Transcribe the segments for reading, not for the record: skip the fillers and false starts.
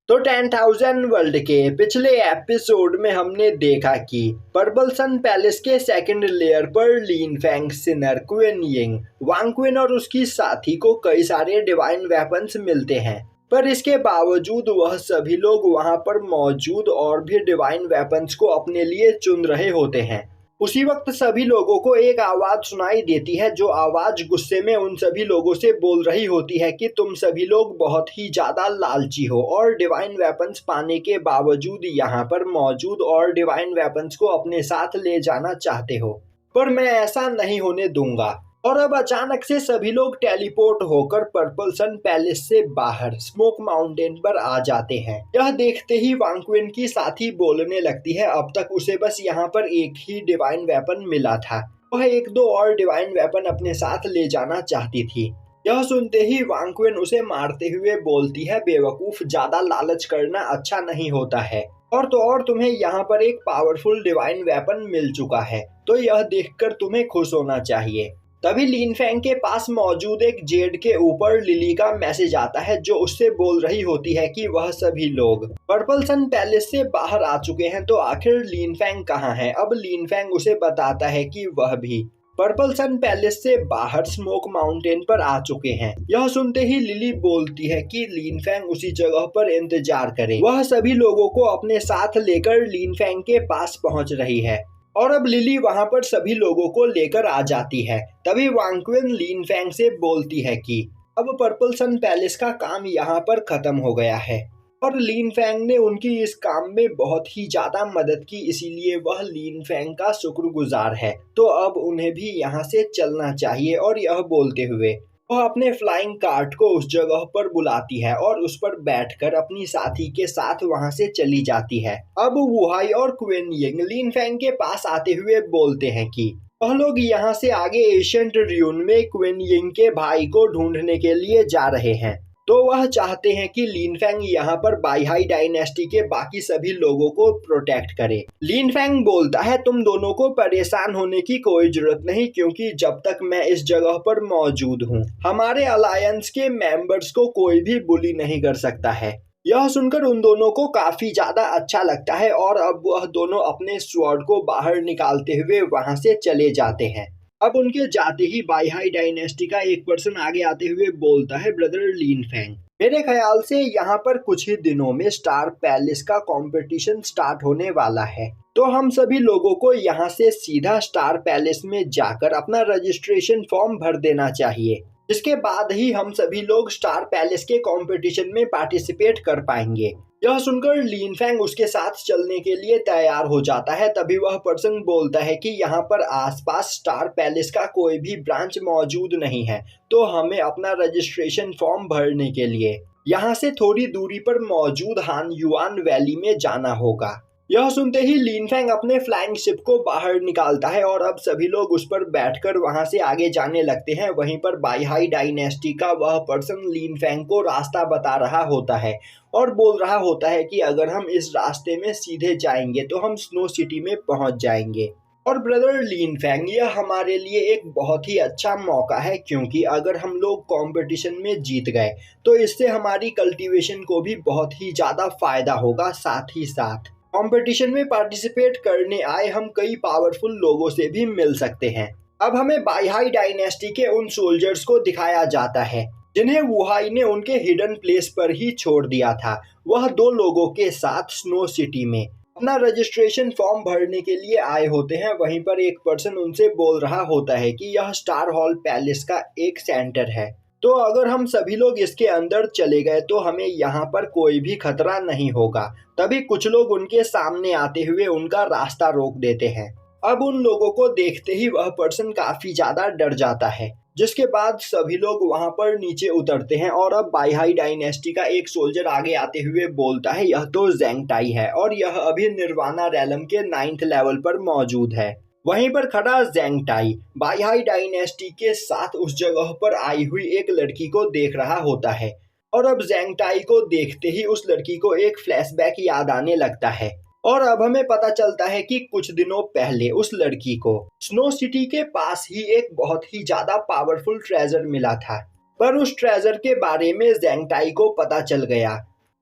तो 10,000 वर्ल्ड के पिछले एपिसोड में हमने देखा कि पर्पल सन पैलेस के सेकंड लेयर पर लिन फैंग, सिनर, क्विन यिंग, वांग क्विन और उसकी साथी को कई सारे डिवाइन वेपन्स मिलते हैं। पर इसके बावजूद वह सभी लोग वहां पर मौजूद और भी डिवाइन वेपन्स को अपने लिए चुन रहे होते हैं। उसी वक्त सभी लोगों को एक आवाज सुनाई देती है, जो आवाज गुस्से में उन सभी लोगों से बोल रही होती है कि तुम सभी लोग बहुत ही ज्यादा लालची हो और डिवाइन वेपन्स पाने के बावजूद यहाँ पर मौजूद और डिवाइन वेपन्स को अपने साथ ले जाना चाहते हो, पर मैं ऐसा नहीं होने दूंगा। और अब अचानक से सभी लोग टेलीपोर्ट होकर पर्पल सन पैलेस से बाहर स्मोक माउंटेन पर आ जाते हैं। यह देखते ही वांग क्विन की साथी बोलने लगती है अब तक उसे बस यहाँ पर एक ही डिवाइन वेपन मिला था, वह एक दो और डिवाइन वेपन अपने साथ ले जाना चाहती थी। यह सुनते ही वांग क्विन उसे मारते हुए बोलती है बेवकूफ, ज्यादा लालच करना अच्छा नहीं होता है, और तो और तुम्हें यहाँ पर एक पावरफुल डिवाइन वेपन मिल चुका है, तो यह देखकर तुम्हें खुश होना चाहिए। तभी लिन फैंग के पास मौजूद एक जेड के ऊपर लिली का मैसेज आता है, जो उससे बोल रही होती है कि वह सभी लोग पर्पल सन पैलेस से बाहर आ चुके हैं, तो आखिर लिन फैंग कहाँ है। अब लिन फैंग उसे बताता है कि वह भी पर्पल सन पैलेस से बाहर स्मोक माउंटेन पर आ चुके हैं। यह सुनते ही लिली बोलती है कि लिन फैंग उसी जगह पर इंतजार करे। वह सभी लोगों को अपने साथ लेकर लिन फैंग के पास पहुंच रही है और अब लिली वहां पर सभी लोगों को लेकर आ जाती है। तभी वांग क्विन लिन फैंग से बोलती है कि अब पर्पल सन पैलेस का काम यहाँ पर खत्म हो गया है और लिन फैंग ने उनकी इस काम में बहुत ही ज्यादा मदद की, इसीलिए वह लिन फैंग का शुक्रगुजार है, तो अब उन्हें भी यहाँ से चलना चाहिए। और यह बोलते हुए वह अपने फ्लाइंग कार्ट को उस जगह पर बुलाती है और उस पर बैठकर अपनी साथी के साथ वहां से चली जाती है। अब वुहाई और क्विन यिंग लिन फैंग के पास आते हुए बोलते हैं कि वह लोग यहाँ से आगे एशियंट र्यून में क्विन यिंग के भाई को ढूंढने के लिए जा रहे हैं, तो वह चाहते हैं कि लिन फैंग यहाँ पर बाईहाई डायनेस्टी के बाकी सभी लोगों को प्रोटेक्ट करे। लिन फैंग बोलता है तुम दोनों को परेशान होने की कोई जरूरत नहीं, क्योंकि जब तक मैं इस जगह पर मौजूद हूँ हमारे अलायंस के मेंबर्स को कोई भी बुली नहीं कर सकता है। यह सुनकर उन दोनों को काफी ज्यादा अच्छा लगता है और अब वह दोनों अपने स्वॉर्ड को बाहर निकालते हुए वहां से चले जाते हैं। अब उनके जाते ही बाईहाई डायनेस्टी का एक पर्सन आगे आते हुए बोलता है ब्रदर लिन फैंग, मेरे ख्याल से यहाँ पर कुछ ही दिनों में स्टार पैलेस का कंपटीशन स्टार्ट होने वाला है, तो हम सभी लोगों को यहाँ से सीधा स्टार पैलेस में जाकर अपना रजिस्ट्रेशन फॉर्म भर देना चाहिए, जिसके बाद ही हम सभी लोग स्टार पैलेस के कंपटीशन में पार्टिसिपेट कर पाएंगे। यह सुनकर लिन फैंग उसके साथ चलने के लिए तैयार हो जाता है। तभी वह पर्सन बोलता है कि यहाँ पर आसपास स्टार पैलेस का कोई भी ब्रांच मौजूद नहीं है, तो हमें अपना रजिस्ट्रेशन फॉर्म भरने के लिए यहाँ से थोड़ी दूरी पर मौजूद हान युआन वैली में जाना होगा। यह सुनते ही लिन फैंग अपने फ्लाइंग शिप को बाहर निकालता है और अब सभी लोग उस पर बैठकर वहां से आगे जाने लगते हैं। वहीं पर बाईहाई डायनेस्टी का वह पर्सन लिन फैंग को रास्ता बता रहा होता है और बोल रहा होता है कि अगर हम इस रास्ते में सीधे जाएंगे तो हम स्नो सिटी में पहुंच जाएंगे। और ब्रदर लिन फैंग, यह हमारे लिए एक बहुत ही अच्छा मौका है, क्योंकि अगर हम लोग कंपटीशन में जीत गए तो इससे हमारी कल्टीवेशन को भी बहुत ही ज्यादा फायदा होगा। साथ ही साथ कंपटीशन में पार्टिसिपेट करने आए हम कई पावरफुल लोगों से भी मिल सकते हैं। अब हमें बाईहाई डायनेस्टी के उन सोल्जर्स को दिखाया जाता है जिन्हें वुहाई ने उनके हिडन प्लेस पर ही छोड़ दिया था। वह दो लोगों के साथ स्नो सिटी में अपना रजिस्ट्रेशन फॉर्म भरने के लिए आए होते हैं। वहीं पर एक पर्सन उनसे बोल रहा होता है कि यह स्टार हॉल पैलेस का एक सेंटर है, तो अगर हम सभी लोग इसके अंदर चले गए तो हमें यहाँ पर कोई भी खतरा नहीं होगा। तभी कुछ लोग उनके सामने आते हुए उनका रास्ता रोक देते हैं। अब उन लोगों को देखते ही वह पर्सन काफी ज्यादा डर जाता है, जिसके बाद सभी लोग वहां पर नीचे उतरते हैं। और अब बाईहाई डायनेस्टी का एक सोल्जर आगे आते हुए बोलता है यह तो ज़ेंग टाई है और यह अभी निर्वाणा रैलम के 9th लेवल पर मौजूद है। वहीं पर खड़ा ज़ेंग टाई बाईहाई डायनेस्टी के साथ उस जगह पर आई हुई एक लड़की को देख रहा होता है और अब ज़ेंग टाई को देखते ही उस लड़की को एक फ्लैशबैक याद आने लगता है। और अब हमें पता चलता है कि कुछ दिनों पहले उस लड़की को स्नो सिटी के पास ही एक बहुत ही ज्यादा पावरफुल ट्रेजर मिला था, पर उस ट्रेजर के बारे में ज़ेंग टाई को पता चल गया।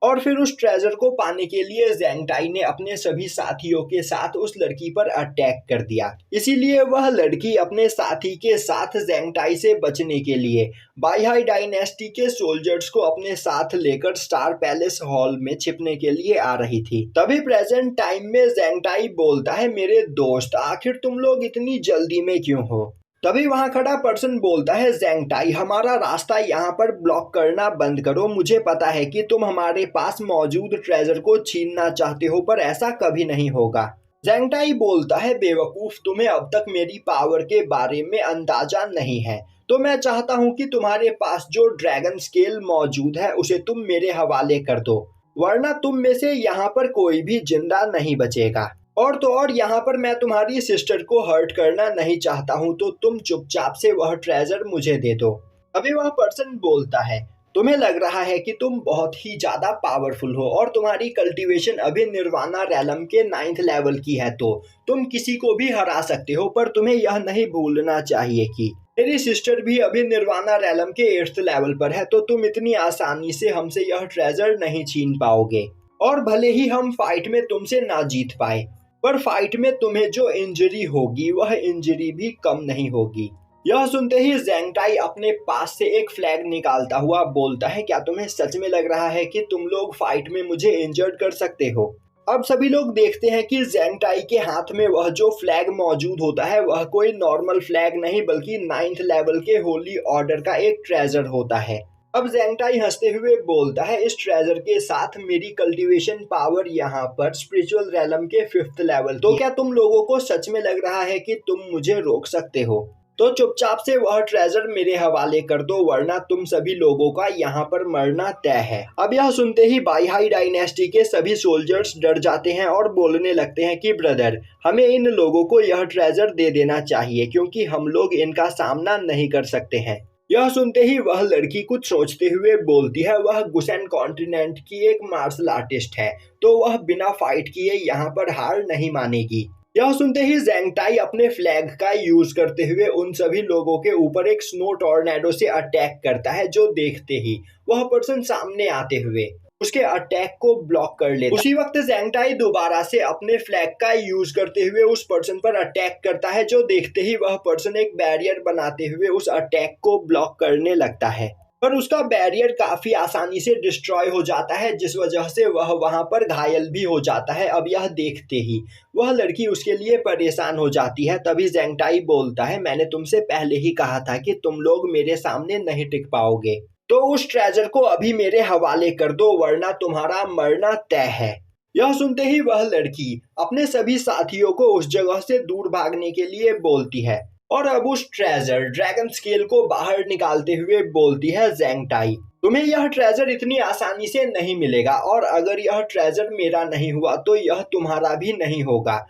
और फिर उस ट्रेजर को पाने के लिए ज़ैंग टाई ने अपने सभी साथियों के साथ उस लड़की पर अटैक कर दिया। इसीलिए वह लड़की अपने साथी के साथ ज़ैंग टाई से बचने के लिए बाईहाई डायनेस्टी के सोल्जर्स को अपने साथ लेकर स्टार पैलेस हॉल में छिपने के लिए आ रही थी। तभी प्रेजेंट टाइम में ज़ैंग टाई बोलता है, मेरे दोस्त आखिर तुम लोग इतनी जल्दी में क्यों हो? तभी वहां खड़ा पर्सन बोलता है, ज़ैंग टाई हमारा रास्ता यहाँ पर ब्लॉक करना बंद करो। मुझे पता है कि तुम हमारे पास मौजूद ट्रेजर को छीनना चाहते हो, पर ऐसा कभी नहीं होगा। ज़ैंग टाई बोलता है, बेवकूफ तुम्हें अब तक मेरी पावर के बारे में अंदाजा नहीं है। तो मैं चाहता हूँ कि तुम्हारे पास जो ड्रैगन स्केल मौजूद है उसे तुम मेरे हवाले कर दो, वरना तुम में से यहाँ पर कोई भी जिंदा नहीं बचेगा। और तो और यहाँ पर मैं तुम्हारी सिस्टर को हर्ट करना नहीं चाहता हूँ, तो तुम चुपचाप से वह ट्रेजर मुझे दे दो। अभी वह पर्सन बोलता है, तुम्हें लग रहा है कि तुम बहुत ही ज्यादा पावरफुल हो और तुम्हारी कल्टीवेशन अभी निर्वाणा रैलम के 9th लेवल की है, तो तुम किसी को भी हरा सकते हो। पर तुम्हें यह नहीं भूलना चाहिए कि मेरी सिस्टर भी अभी निर्वाणा रैलम के 8th लेवल पर है, तो तुम इतनी आसानी से हमसे यह ट्रेजर नहीं छीन पाओगे। और भले ही हम फाइट में तुमसे ना जीत पाए, पर फाइट में तुम्हें जो इंजरी होगी वह इंजरी भी कम नहीं होगी। यह सुनते ही ज़ैंग टाई अपने पास से एक फ्लैग निकालता हुआ बोलता है, क्या तुम्हें सच में लग रहा है कि तुम लोग फाइट में मुझे इंजर्ड कर सकते हो? अब सभी लोग देखते हैं कि ज़ैंग टाई के हाथ में वह जो फ्लैग मौजूद होता है वह कोई नॉर्मल फ्लैग नहीं बल्कि 9th लेवल के होली ऑर्डर का एक ट्रेजर होता है। अब ज़ैंग टाई हंसते हुए बोलता है, इस ट्रेजर के साथ मेरी कल्टीवेशन पावर यहाँ पर स्पिरिचुअल रैलम के 5th लेवल, तो क्या तुम लोगों को सच में लग रहा है कि तुम मुझे रोक सकते हो? तो चुपचाप से वह ट्रेजर मेरे हवाले कर दो, वरना तुम सभी लोगों का यहाँ पर मरना तय है। अब यह सुनते ही बाईहाई डायनेस्टी के सभी सोल्जर्स डर जाते हैं और बोलने लगते हैं कि ब्रदर, हमें इन लोगों को यह ट्रेजर दे देना चाहिए, क्योंकि हम लोग इनका सामना नहीं कर सकते हैं। यह सुनते ही वह लड़की कुछ सोचते हुए बोलती है, वह गुसेन कॉन्टिनेंट की एक मार्शल आर्टिस्ट है, तो वह बिना फाइट किए यहाँ पर हार नहीं मानेगी। यह सुनते ही ज़ैंग टाई अपने फ्लैग का यूज करते हुए उन सभी लोगों के ऊपर एक स्नो टॉर्नेडो से अटैक करता है, जो देखते ही वह पर्सन सामने आते हुए उसके अटैक को ब्लॉक कर लेता है। उसी वक्त ज़ैंग टाई दोबारा से अपने फ्लैग का यूज करते हुए उस पर्सन पर अटैक करता है, जो देखते ही वह पर्सन एक बैरियर बनाते हुए उस अटैक को ब्लॉक करने लगता है। पर उसका बैरियर काफी आसानी से डिस्ट्रॉय हो जाता है, जिस वजह से वह वहां पर घायल भी हो जाता है। अब यह देखते ही वह लड़की उसके लिए परेशान हो जाती है। तभी ज़ैंग टाई बोलता है, मैंने तुमसे पहले ही कहा था कि तुम लोग मेरे सामने नहीं टिक पाओगे, तो उस ट्रेजर को अभी मेरे हवाले कर दो, वरना तुम्हारा मरना तय है। यह सुनते ही वह लड़की अपने सभी साथियों को उस जगह से दूर भागने के लिए बोलती है और अब उस ट्रेजर ड्रैगन स्केल को बाहर निकालते हुए बोलती है, ज़ैंग टाई तुम्हें यह ट्रेजर इतनी आसानी से नहीं मिलेगा, और अगर यह ट्रेजर मेरा नहीं हुआ तो यह तुम्हारा भी नहीं होगा।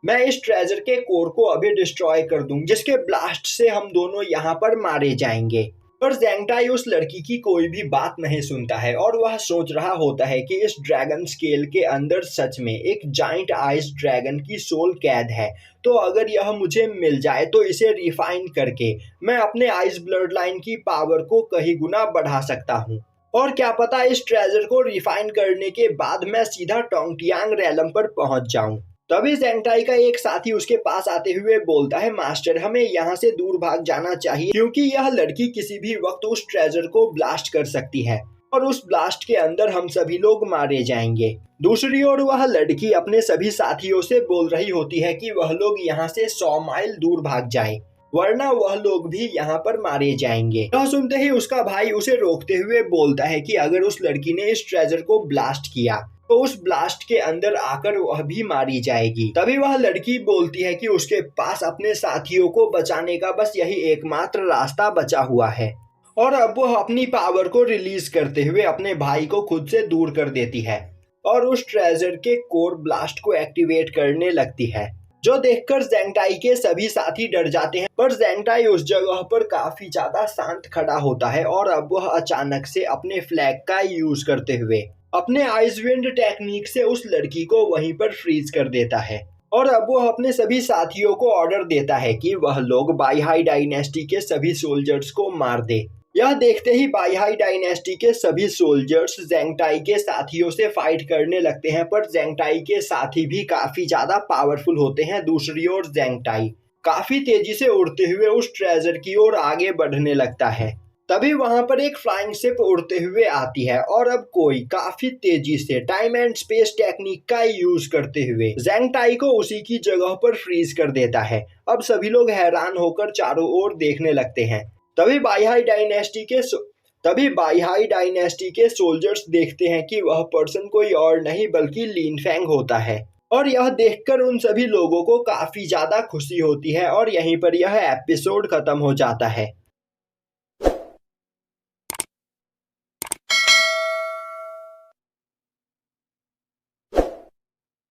मैं इस ट्रेजर के कोर को अभी डिस्ट्रॉय कर दूं, जिसके ब्लास्ट से हम दोनों यहाँ पर मारे जाएंगे। पर ज़ैंग टाई उस लड़की की कोई भी बात नहीं सुनता है और वह सोच रहा होता है कि इस ड्रैगन स्केल के अंदर सच में एक जाइंट आइस ड्रैगन की सोल कैद है, तो अगर यह मुझे मिल जाए तो इसे रिफाइन करके मैं अपने आइस ब्लड लाइन की पावर को कई गुना बढ़ा सकता हूँ। और क्या पता इस ट्रेजर को रिफाइन करने के बाद मैं सीधा टोंगटियांग रैलम पर पहुंच जाऊं। तभी ज़ैंग टाई का एक साथी उसके पास आते हुए बोलता है, मास्टर हमें यहाँ से दूर भाग जाना चाहिए, क्योंकि यह लड़की किसी भी वक्त उस ट्रेजर को ब्लास्ट कर सकती है और उस ब्लास्ट के अंदर हम सभी लोग मारे जाएंगे। दूसरी ओर वह लड़की अपने सभी साथियों से बोल रही होती है कि वह लोग यहाँ से 100 माइल दूर भाग जाए, वरना वह लोग भी यहाँ पर मारे जाएंगे। यह सुनते ही उसका भाई उसे रोकते हुए बोलता है कि अगर उस लड़की ने इस ट्रेजर को ब्लास्ट किया तो उस ब्लास्ट के अंदर आकर वह भी मारी जाएगी। तभी वह लड़की बोलती है कि उसके पास अपने साथियों को बचाने का बस यही एकमात्र रास्ता बचा हुआ है, और अब वह अपनी पावर को रिलीज करते हुए अपने भाई को खुद से दूर कर देती है और उस ट्रेजर के कोर ब्लास्ट को एक्टिवेट करने लगती है, जो देखकर ज़ैंग टाई के सभी साथी डर जाते हैं। पर ज़ैंग टाई उस जगह पर काफी ज्यादा शांत खड़ा होता है और अब वह अचानक से अपने फ्लैग का यूज करते हुए अपने आइस विंड टेक्निक से उस लड़की को वहीं पर फ्रीज कर देता है और अब वह अपने सभी साथियों को ऑर्डर देता है कि वह लोग बाईहाई डायनेस्टी के सभी सोल्जर्स को मार दे। यह देखते ही बाईहाई डायनेस्टी के सभी सोल्जर्स ज़ेंगटाई के साथियों से फाइट करने लगते हैं, पर ज़ेंगटाई के साथी भी काफी ज्यादा पावरफुल होते हैं। दूसरी ओर ज़ेंगटाई काफी तेजी से उड़ते हुए उस ट्रेजर की ओर आगे बढ़ने लगता है। तभी वहां पर एक फ्लाइंग शिप उड़ते हुए आती है और अब कोई काफी तेजी से टाइम एंड स्पेस टेक्निक का यूज करते हुए ज़ेंगटाई को उसी की जगह पर फ्रीज कर देता है। अब सभी लोग हैरान होकर चारों ओर देखने लगते हैं। तभी बाईहाई डायनेस्टी के सोल्जर्स देखते हैं कि वह पर्सन कोई और नहीं बल्कि लिन फैंग होता है, और यह देखकर उन सभी लोगों को काफी ज्यादा खुशी होती है और यहीं पर यह एपिसोड खत्म हो जाता है।